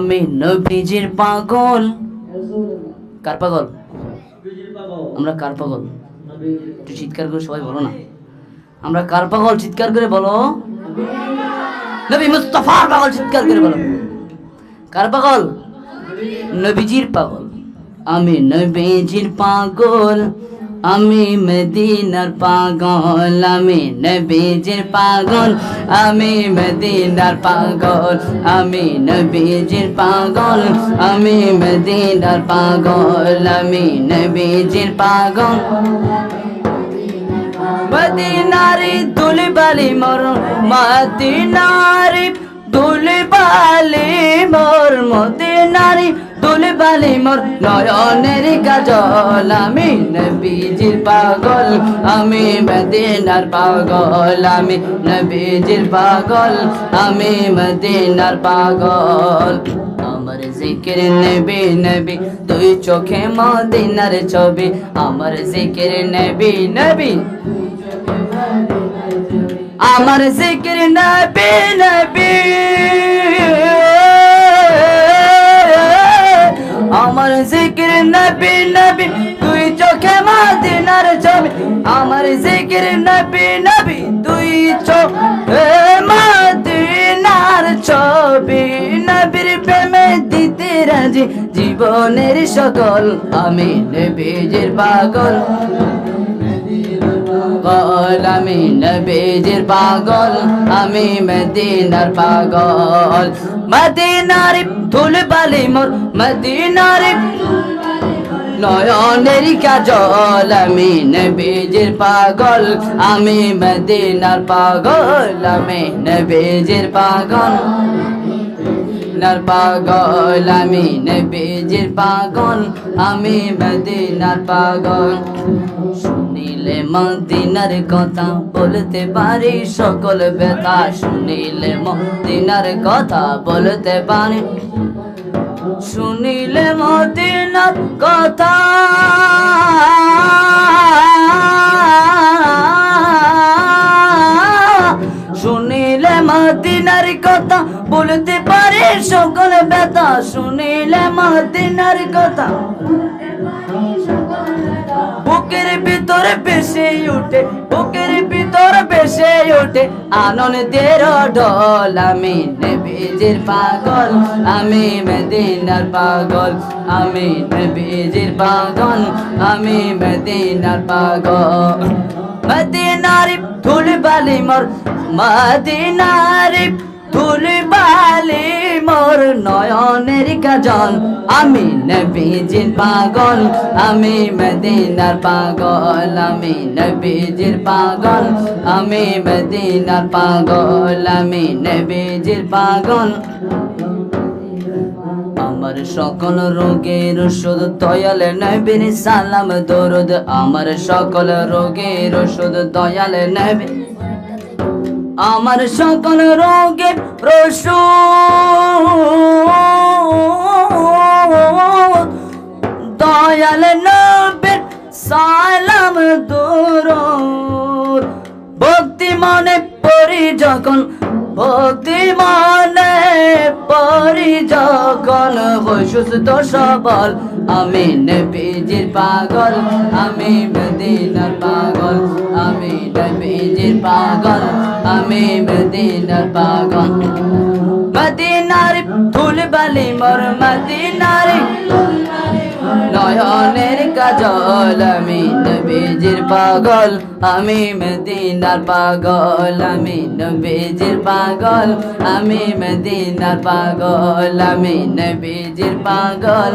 আমি নবীজির পাগল। কার পাগল? আমরা কার পাগল? একটু চিৎকার করে সবাই বলো না, আমরা কার পাগল? চিৎকার করে বলো। নবী মুস্তাফার পাগল। চিৎকার করে বলো। কার পাগল? নবীজির পাগল। আমি নবীজির পাগল, আমি মদিনার পাগল। আমি নবীজির পাগল, আমি মদিনার পাগল। আমি নবীজির পাগল, আমি মদিনার পাগল। আমি নবীজির পাগল। মদিনারি দুলবালি মোর, মদিনারি দুলবালি মোর, মদিনারি দুলবালি মোর নয়নের কাজল। আমি নবীজির পাগল, আমি মদিনার পাগল। আমি নবীজির পাগল, আমি মদিনার পাগল। আমার জিকির নবী নবী, দুই চোখে মদিনার ছবি। আমার জিকির নবী নবী, আমার জিকির নবী নবী, আমার জিকির নবী নবী, দুই চোখে মদিনার ছবি। আমার জিকির নবী নবী, দুই চোখে মদিনার ছবি। নবীর প্রেমে দিতে রাজি জীবনের সকল। আমি নবীজির পাগল, আমি নবীজির পাগল। আমি মদিনার পাগল। মদিনার ধুলবালি মোর, মদিনার নয়নের কাজল। আমি নবীজির পাগল, আমি মদিনার পাগল। আমি নবীজির পাগল, মদিনার পাগল। আমি নবীজির পাগল, আমি মদিনার পাগল। শুনিলে মদিনার কথা বলতে পারি সকল ব্যথা। শুনিলে মদিনার কথা বলতে পারি, শুনিলে মদিনার কথা, শুনিলে মদিনার কথা বলতে পারি সকল ব্যথা। শুনিলে মদিনার কথা বুকের ভিতরে বেশি উঠে, বুকের ভিতরে বেশি উঠে আনন্দের ঢল। আমি নবীজির পাগল, আমি মদিনার পাগল। আমি নবীজির পাগল, আমি মদিনার পাগল। মদিনার ধুলবালি মোর, মদিনার ধুলবালি মোর নয়নের কাজল। আমি নবীজির পাগল, আমি মদিনার পাগল। আমি নবীজির পাগল, আমি মদিনার পাগল। আমি নবীজির পাগল। আমার সকল রোগের ওষুধ দয়াল নবীর সালাম দরুদ। আমার সকল রোগের ওষুধ দয়াল নবী, আমার সকল রোগের ওষুধ দয়াল নবীর সালাম দরুদ। ভক্তি মনে পড়ি যখন, ভক্তি মনে পড়ি যখন হই সুস্থ সবল। আমি নবীজির পাগল, আমি মদিনার পাগল। আমি নবীজির পাগল, আমি মদিনার পাগল। মদিনার ধুলবালি মোর, মদিনার নয়নের কাজল। আমি নবীজির পাগল, আমি মদিনার পাগল। আমি নবীজির পাগল, আমি মদিনার পাগল। আমি নবীজির পাগল।